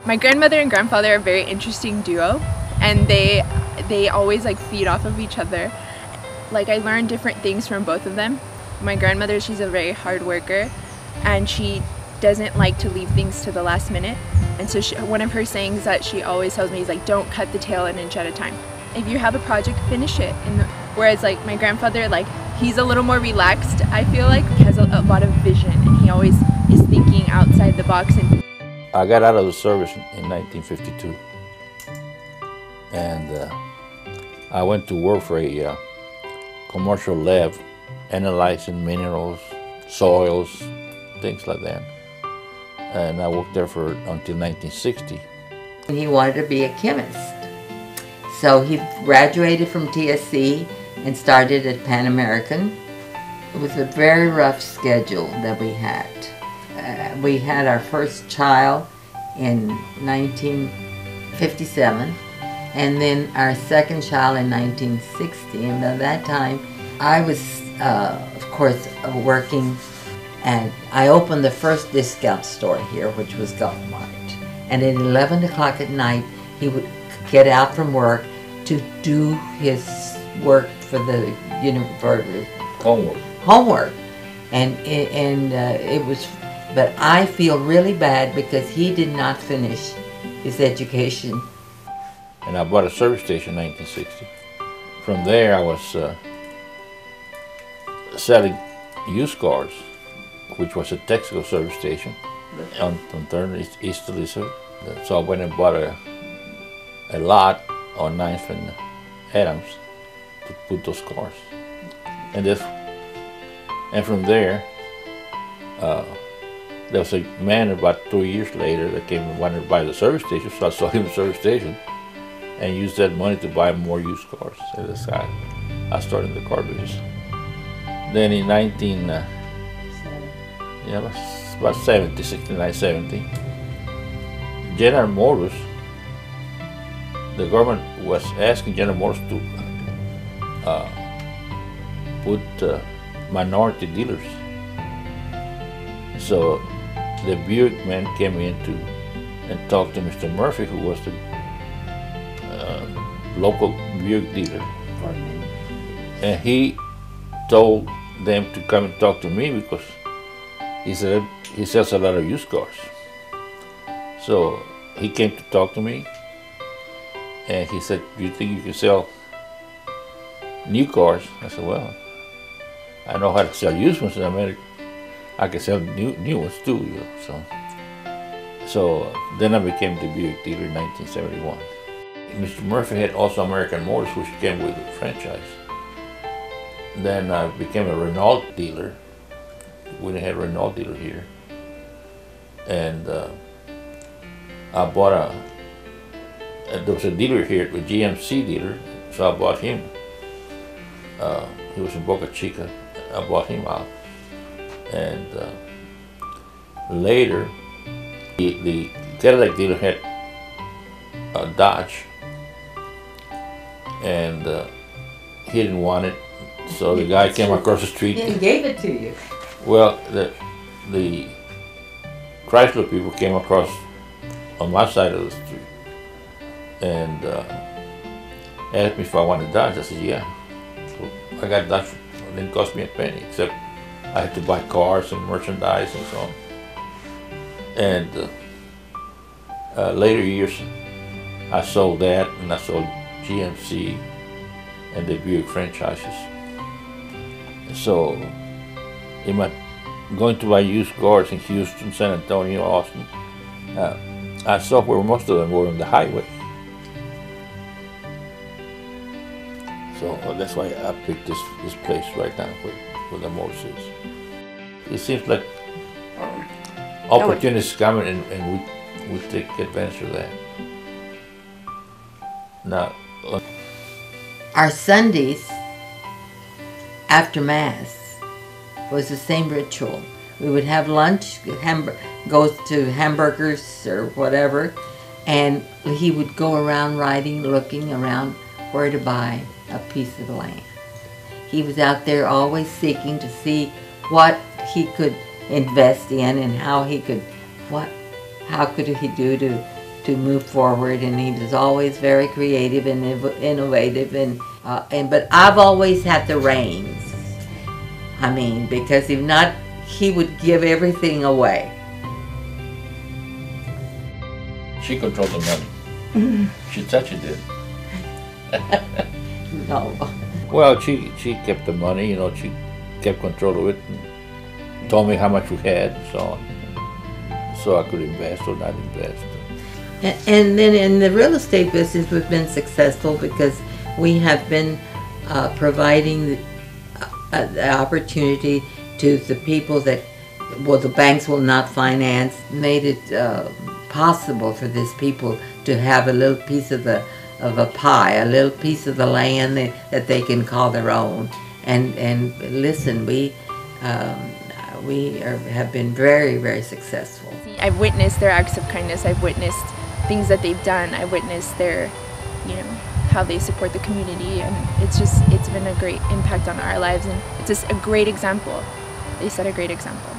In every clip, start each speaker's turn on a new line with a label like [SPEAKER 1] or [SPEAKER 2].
[SPEAKER 1] My grandmother and grandfather are a very interesting duo, and they always like feed off of each other. Like I learned different things from both of them. My grandmother, she's a very hard worker, and she doesn't like to leave things to the last minute. And so one of her sayings that she always tells me is like, don't cut the tail an inch at a time. If you have a project, finish it. Whereas like my grandfather, like he's a little more relaxed, I feel like. He has a lot of vision, and he always is thinking outside the box. And
[SPEAKER 2] I got out of the service in 1952, and I went to work for a commercial lab analyzing minerals, soils, things like that. And I worked there until 1960.
[SPEAKER 3] He wanted to be a chemist. So he graduated from TSC and started at Pan American. It was a very rough schedule that we had. We had our first child in 1957, and then our second child in 1960. And by that time, I was, of course, working, and I opened the first discount store here, which was Gulf Mart. And at 11 o'clock at night, he would get out from work to do his work for the university. Homework. And it was, but I feel really bad because he did not finish his education.
[SPEAKER 2] And I bought a service station in 1960. From there, I was selling used cars, which was a Texaco service station on Thurn, East Elizabeth. So I went and bought a lot on 9th and Adams to put those cars. And from there, there was a man about 2 years later that came and wanted to buy the service station, so I sold him the service station and used that money to buy more used cars. So that's how I started the car business. Then in about 69, 70, General Motors, the government was asking General Motors to put minority dealers. So the Buick man came in and talked to Mr. Murphy, who was the local Buick dealer. And he told them to come and talk to me because he said he sells a lot of used cars. So he came to talk to me, and he said, "Do you think you can sell new cars?" I said, "Well, I know how to sell used ones, and I can sell new ones too." You know, so then I became the Buick dealer in 1971. Mr. Murphy had also American Motors, which came with the franchise. Then I became a Renault dealer. We didn't have a Renault dealer here. And I bought there was a dealer here, a GMC dealer, so I bought him. He was in Boca Chica. I bought him out. And later, the Cadillac dealer had a Dodge, and he didn't want it. So the guy came across the street.
[SPEAKER 3] He gave it to you.
[SPEAKER 2] Well, the Chrysler people came across on my side of the street and asked me if I wanted Dodge. I said, yeah. So I got Dodge. It didn't cost me a penny, except I had to buy cars and merchandise and so on. And later years, I sold that, and I sold GMC and the Buick franchises. So, in my going to buy used cars in Houston, San Antonio, Austin, I saw where most of them were on the highway. So that's why I picked this place right now where the Motors is. It seems like opportunities coming, and we take advantage of that. Now,
[SPEAKER 3] our Sundays after Mass was the same ritual. We would have lunch, go to hamburgers or whatever, and he would go around riding, looking around where to buy a piece of land. He was out there always seeking to see what he could invest in and how could he do to move forward, and he was always very creative and innovative, but I've always had the reins. I mean, because if not, he would give everything away.
[SPEAKER 2] She controlled the money. She said she did.
[SPEAKER 3] No.
[SPEAKER 2] Well, she kept the money, you know, she kept control of it and told me how much we had and so on. So I could invest or not invest.
[SPEAKER 3] And then in the real estate business, we've been successful because we have been providing the opportunity to the people that, well, the banks will not finance, made it possible for these people to have a little piece of a pie, a little piece of the land that they can call their own. And listen, we have been very, very successful.
[SPEAKER 1] I've witnessed their acts of kindness. I've witnessed things that they've done. I've witnessed their, how they support the community, and it's been a great impact on our lives, and it's just a great example. They set a great example.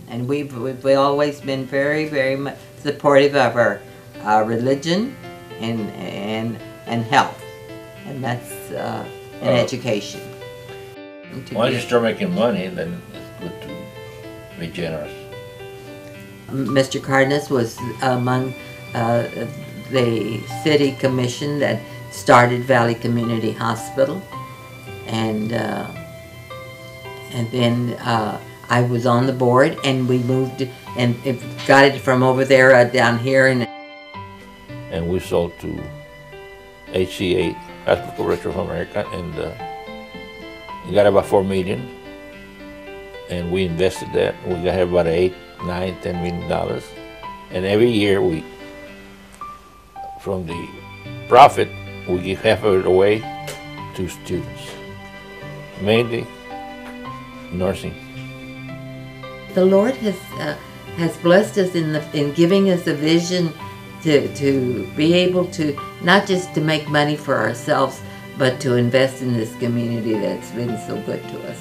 [SPEAKER 3] And we've always been very, very much supportive of our religion and health, and that's and education.
[SPEAKER 2] Once you start making money, then it's good to be generous.
[SPEAKER 3] Mr. Cardenas was among the city commission that started Valley Community Hospital, and then I was on the board, and we moved and got it from over there down here,
[SPEAKER 2] and we sold to HCA, Hospital Corporation of America, and we got about $4 million, and we invested that. We got about $8, $9, $10 million, and every year from the profit, we give half of it away to students, mainly nursing.
[SPEAKER 3] The Lord has blessed us in giving us a vision to be able to not just to make money for ourselves, but to invest in this community that's been so good to us.